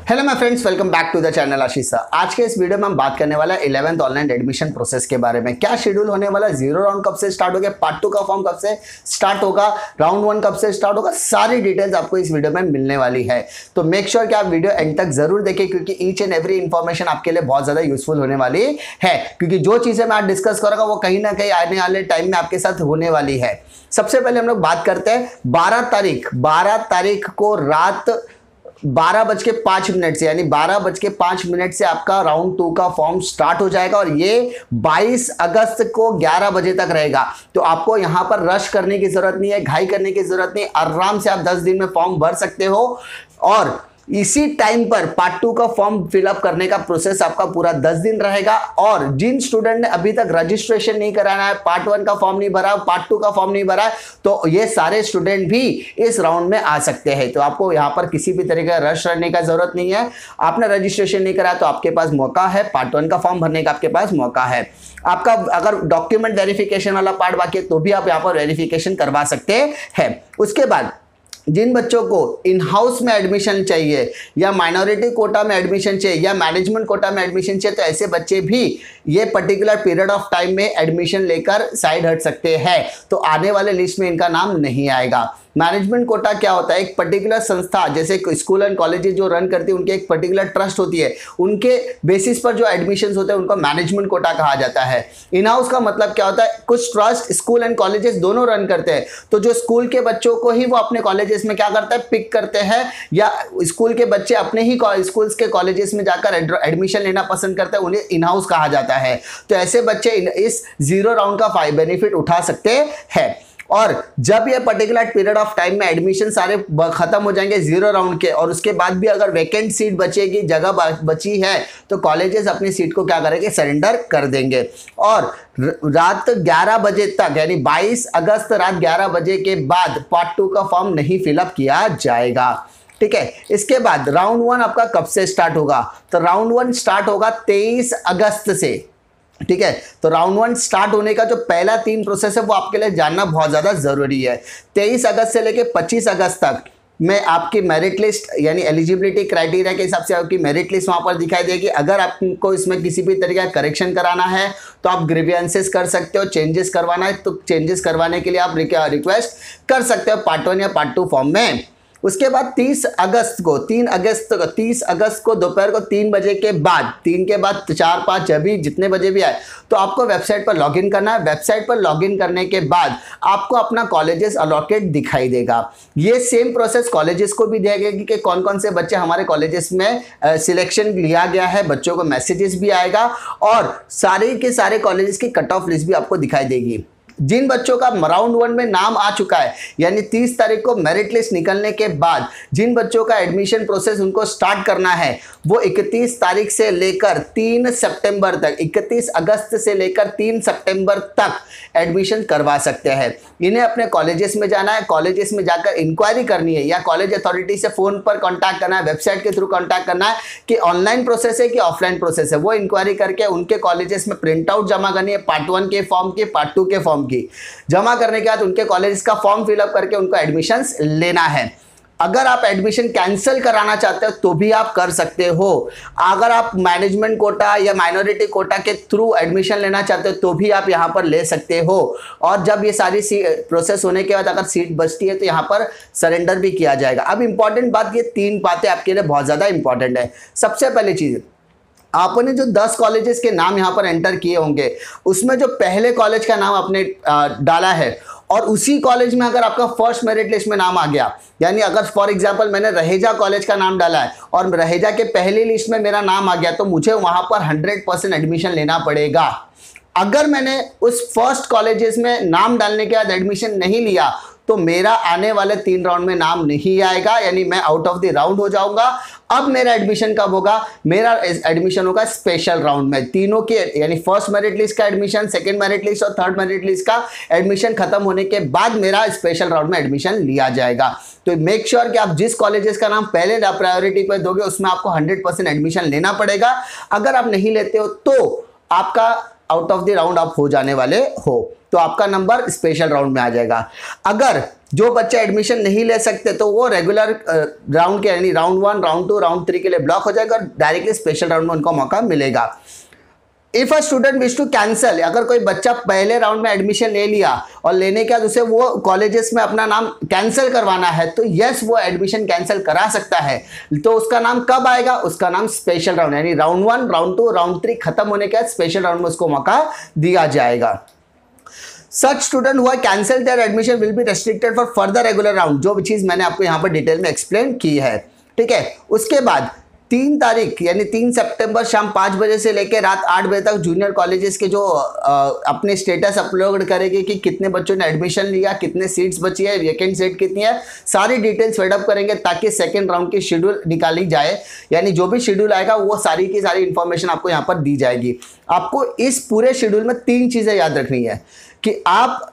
Hello my friends, welcome back to the channel Ashish. आज के इस वीडियो में हम बात करने वाला है 11th ऑनलाइन एडमिशन प्रोसेस के बारे में। क्या शेड्यूल होने वाला, जीरो राउंड कब से स्टार्ट हो गया, पार्ट 2 का फॉर्म कब से स्टार्ट होगा, राउंड 1 कब से स्टार्ट होगा, सारी डिटेल्स आपको इस वीडियो में मिलने वाली है। तो मेक श्योर कि आप वीडियो एंड तक जरूर देखें, क्योंकि ईच एंड एवरी इंफॉर्मेशन आपके लिए बहुत ज्यादा यूजफुल होने वाली है। क्योंकि जो चीजें मैं आज डिस्कस करूंगा वो कहीं ना कहीं आने वाले टाइम में आपके साथ होने वाली है। सबसे पहले हम लोग बात करते हैं 12 तारीख को रात 12:05 से, यानी 12:05 से आपका राउंड 2 का फॉर्म स्टार्ट हो जाएगा और ये 22 अगस्त को 11 बजे तक रहेगा। तो आपको यहां पर रश करने की जरूरत नहीं है, घाई करने की जरूरत नहीं, आराम से आप 10 दिन में फॉर्म भर सकते हो। और इसी टाइम पर पार्ट 2 का फॉर्म फिलअप करने का प्रोसेस आपका पूरा 10 दिन रहेगा। और जिन स्टूडेंट ने अभी तक रजिस्ट्रेशन नहीं कराना है, पार्ट 1 का फॉर्म नहीं भरा, पार्ट 2 का फॉर्म नहीं भरा, तो ये सारे स्टूडेंट भी इस राउंड में आ सकते हैं। तो आपको यहाँ पर किसी भी तरीके का रश करने का जरूरत नहीं है। आपने रजिस्ट्रेशन नहीं करा तो आपके पास मौका है, पार्ट 1 का फॉर्म भरने का आपके पास मौका है। आपका अगर डॉक्यूमेंट वेरिफिकेशन वाला पार्ट बाकी है तो भी आप यहाँ पर वेरिफिकेशन करवा सकते हैं। उसके बाद जिन बच्चों को इन हाउस में एडमिशन चाहिए या माइनॉरिटी कोटा में एडमिशन चाहिए या मैनेजमेंट कोटा में एडमिशन चाहिए, तो ऐसे बच्चे भी ये पर्टिकुलर पीरियड ऑफ टाइम में एडमिशन लेकर साइड हट सकते हैं। तो आने वाले लिस्ट में इनका नाम नहीं आएगा। मैनेजमेंट कोटा क्या होता है? एक पर्टिकुलर संस्था, जैसे स्कूल एंड कॉलेजेस जो रन करती है, उनकी एक पर्टिकुलर ट्रस्ट होती है, उनके बेसिस पर जो एडमिशंस होते हैं उनको मैनेजमेंट कोटा कहा जाता है। इन हाउस का मतलब क्या होता है? कुछ ट्रस्ट स्कूल एंड कॉलेजेस दोनों रन करते हैं, तो जो स्कूल के बच्चों को ही वो अपने कॉलेजेस में क्या करता है, पिक करते हैं, या स्कूल के बच्चे अपने ही स्कूल्स के कॉलेजेस में जाकर एडमिशन लेना पसंद करते हैं, उन्हें इन हाउस कहा जाता है। तो ऐसे बच्चे इस जीरो राउंड का बेनिफिट उठा सकते हैं। और जब ये पर्टिकुलर पीरियड ऑफ टाइम में एडमिशन सारे खत्म हो जाएंगे जीरो राउंड के, और उसके बाद भी अगर वैकेंट सीट बचेगी, जगह बची है, तो कॉलेजेस अपनी सीट को क्या करेंगे, सरेंडर कर देंगे। और रात 11 बजे तक, यानी 22 अगस्त रात 11 बजे के बाद पार्ट 2 का फॉर्म नहीं फिलअप किया जाएगा। ठीक है। इसके बाद राउंड 1 आपका कब से स्टार्ट होगा? तो राउंड 1 स्टार्ट होगा 23 अगस्त से। ठीक है। तो राउंड 1 स्टार्ट होने का जो पहला 3 प्रोसेस है वो आपके लिए जानना बहुत ज़्यादा ज़रूरी है। 23 अगस्त से लेके 25 अगस्त तक में आपकी मेरिट लिस्ट, यानी एलिजिबिलिटी क्राइटेरिया के हिसाब से आपकी मेरिट लिस्ट वहाँ पर दिखाई देगी। अगर आपको इसमें किसी भी तरीके का करेक्शन कराना है तो आप ग्रीवियंसेस कर सकते हो। चेंजेस करवाना है तो चेंजेस करवाने के लिए आप रिक्वेस्ट कर सकते हो पार्ट 1 या पार्ट 2 फॉर्म में। उसके बाद 30 अगस्त को दोपहर को 3 बजे के बाद, 3 के बाद 4, 5 जब भी जितने बजे भी आए, तो आपको वेबसाइट पर लॉगिन करना है। वेबसाइट पर लॉगिन करने के बाद आपको अपना कॉलेजेस अलॉकेट दिखाई देगा। ये सेम प्रोसेस कॉलेजेस को भी देगा कि कौन कौन से बच्चे हमारे कॉलेजेस में सिलेक्शन लिया गया है। बच्चों को मैसेजेस भी आएगा और सारे के सारे कॉलेजेस की कट ऑफ लिस्ट भी आपको दिखाई देगी। जिन बच्चों का राउंड 1 में नाम आ चुका है, यानी 30 तारीख को मेरिट लिस्ट निकलने के बाद जिन बच्चों का एडमिशन प्रोसेस उनको स्टार्ट करना है, वो 31 तारीख से लेकर 3 सितंबर तक, 31 अगस्त से लेकर 3 सितंबर तक एडमिशन करवा सकते हैं। इन्हें अपने कॉलेजेस में जाना है, कॉलेजेस में जाकर इंक्वायरी करनी है या कॉलेज अथॉरिटी से फोन पर कॉन्टैक्ट करना है, वेबसाइट के थ्रू कॉन्टैक्ट करना है कि ऑनलाइन प्रोसेस है कि ऑफलाइन प्रोसेस है। वो इंक्वायरी करके उनके कॉलेजेस में प्रिंट आउट जमा करनी है, पार्ट 1 के फॉर्म की, पार्ट 2 के फॉर्म की। जमा करने के बाद उनके कॉलेज का फॉर्म फिलअप करके उनको एडमिशंस लेना है। अगर आप एडमिशन कैंसिल कराना चाहते हो तो भी आप कर सकते हो। अगर आप मैनेजमेंट कोटा या माइनॉरिटी कोटा के थ्रू एडमिशन लेना चाहते हो तो भी आप यहां पर ले सकते हो। और जब ये सारी प्रोसेस होने के बाद अगर सीट बचती है तो यहां पर सरेंडर भी किया जाएगा। अब इंपॉर्टेंट बात, ये 3 बातें आपके लिए बहुत ज़्यादा इंपॉर्टेंट है। सबसे पहली चीज़, आपने जो 10 कॉलेजेस के नाम यहाँ पर एंटर किए होंगे, उसमें जो पहले कॉलेज का नाम आपने डाला है और उसी कॉलेज में अगर आपका फर्स्ट मेरिट लिस्ट में नाम आ गया, यानी अगर फॉर एग्जांपल मैंने रहेजा कॉलेज का नाम डाला है और रहेजा के पहली लिस्ट में मेरा नाम आ गया, तो मुझे वहाँ पर 100% एडमिशन लेना पड़ेगा। अगर मैंने उस फर्स्ट कॉलेजेस में नाम डालने के बाद एडमिशन नहीं लिया तो मेरा आने वाले 3 राउंड में नाम नहीं आएगा, यानी मैं आउट ऑफ द राउंड हो जाऊंगा। अब मेरा एडमिशन कब होगा? मेरा एडमिशन होगा स्पेशल राउंड में। तीनों के, यानी फर्स्ट मेरिट लिस्ट का एडमिशन, सेकंड मेरिट लिस्ट और थर्ड मेरिट लिस्ट का एडमिशन खत्म होने के बाद मेरा स्पेशल राउंड में एडमिशन लिया जाएगा। तो मेक श्योर कि आप जिस कॉलेजेस का नाम पहले प्रायोरिटी पर दोगे उसमें आपको 100% एडमिशन लेना पड़ेगा। अगर आप नहीं लेते हो तो आपका आउट ऑफ द राउंड आप हो जाने वाले हो। तो आपका नंबर स्पेशल राउंड में आ जाएगा। अगर जो बच्चे एडमिशन नहीं ले सकते तो वो रेगुलर राउंड के यानी राउंड 1, राउंड 2, राउंड 3 के लिए ब्लॉक हो जाएगा और डायरेक्टली स्पेशल राउंड में उनको मौका मिलेगा। If a student wish to cancel, अगर कोई बच्चा पहले राउंड में एडमिशन ले लिया और लेने के बाद उसे वो कॉलेजेस में अपना नाम कैंसिल करवाना है तो यस वो एडमिशन कैंसिल करा सकता है। तो उसका नाम कब आएगा, उसका नाम स्पेशल राउंड यानी राउंड 1, राउंड 2, राउंड 3 खत्म होने के बाद स्पेशल राउंड में उसको मौका दिया जाएगा। Such student who have cancelled their admission will be restricted for further regular round, जो भी चीज मैंने आपको यहाँ पर डिटेल में एक्सप्लेन की है। ठीक है, उसके बाद 3 तारीख यानी 3 सितंबर शाम 5 बजे से लेकर रात 8 बजे तक जूनियर कॉलेजेस के जो अपने स्टेटस अपलोड करेंगे कि कितने बच्चों ने एडमिशन लिया, कितने सीट्स बची है, वैकेंट सीट कितनी है, सारी डिटेल्स फिलअप करेंगे ताकि सेकेंड राउंड की शेड्यूल निकाली जाए। यानी जो भी शेड्यूल आएगा वो सारी की सारी इंफॉर्मेशन आपको यहाँ पर दी जाएगी। आपको इस पूरे शेड्यूल में 3 चीज़ें याद रखनी है कि आप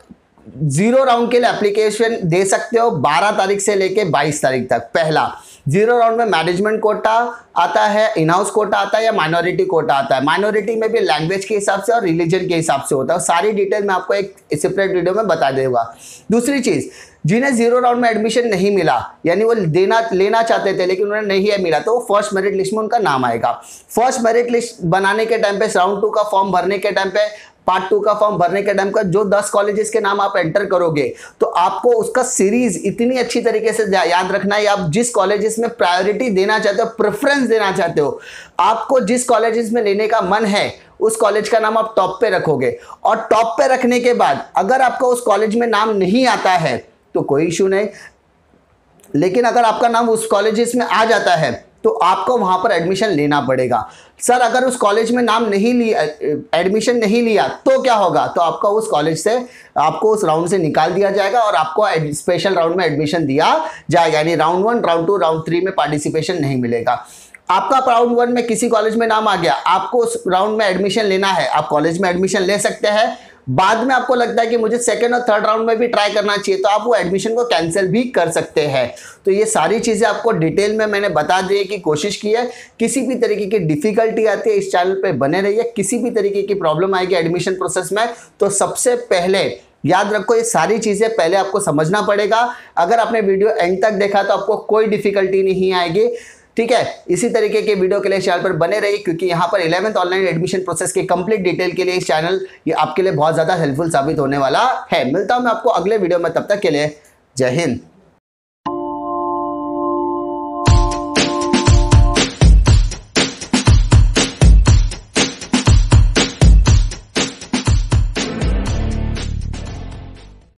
0 राउंड के लिए एप्लीकेशन दे सकते हो 12 तारीख से लेके 22 तारीख तक। पहला, 0 राउंड में मैनेजमेंट कोटा आता है, इन हाउस कोटा आता है या माइनॉरिटी कोटा आता है। माइनॉरिटी में भी लैंग्वेज के हिसाब से और रिलीजन के हिसाब से होता है। सारी डिटेल मैं आपको एक सेपरेट वीडियो में बता दूंगा। दूसरी चीज, जिन्हें 0 राउंड में एडमिशन नहीं मिला यानी वो लेना चाहते थे लेकिन उन्हें नहीं मिला तो वो फर्स्ट मेरिट लिस्ट में उनका नाम आएगा। फर्स्ट मेरिट लिस्ट बनाने के टाइम पे, राउंड 2 का फॉर्म भरने के टाइम पे, पार्ट 2 का फॉर्म भरने के टाइम का जो 10 कॉलेजेस के नाम आप एंटर करोगे तो आपको उसका सीरीज इतनी अच्छी तरीके से याद रखना है। आप जिस कॉलेजेस में प्रायोरिटी देना चाहते हो, प्रेफरेंस देना चाहते हो, आपको जिस कॉलेजेस में लेने का मन है उस कॉलेज का नाम आप टॉप पे रखोगे। और टॉप पे रखने के बाद अगर आपका उस कॉलेज में नाम नहीं आता है तो कोई इशू नहीं, लेकिन अगर आपका नाम उस कॉलेजेस में आ जाता है तो आपको वहां पर एडमिशन लेना पड़ेगा। सर अगर उस कॉलेज में नाम नहीं लिया, एडमिशन नहीं लिया तो क्या होगा, तो आपका उस कॉलेज से आपको उस राउंड से निकाल दिया जाएगा और आपको स्पेशल राउंड में एडमिशन दिया जाएगा। यानी राउंड 1, राउंड 2, राउंड 3 में पार्टिसिपेशन नहीं मिलेगा। आपका राउंड 1 में किसी कॉलेज में नाम आ गया, आपको उस राउंड में एडमिशन लेना है, आप कॉलेज में एडमिशन ले सकते हैं। बाद में आपको लगता है कि मुझे सेकंड और थर्ड राउंड में भी ट्राई करना चाहिए तो आप वो एडमिशन को कैंसिल भी कर सकते हैं। तो ये सारी चीज़ें आपको डिटेल में मैंने बता दी की कोशिश की है। किसी भी तरीके की डिफिकल्टी आती है इस चैनल पे बने रहिए। किसी भी तरीके की प्रॉब्लम आएगी एडमिशन प्रोसेस में तो सबसे पहले याद रखो ये सारी चीज़ें पहले आपको समझना पड़ेगा। अगर आपने वीडियो एंड तक देखा तो आपको कोई डिफिकल्टी नहीं आएगी। ठीक है, इसी तरीके के वीडियो के लिए चैनल पर बने रहिए क्योंकि यहाँ पर 11th ऑनलाइन एडमिशन प्रोसेस के कंप्लीट डिटेल के लिए इस चैनल ये आपके लिए बहुत ज़्यादा हेल्पफुल साबित होने वाला है। मिलता हूँ मैं आपको अगले वीडियो में, तब तक के लिए जय हिंद।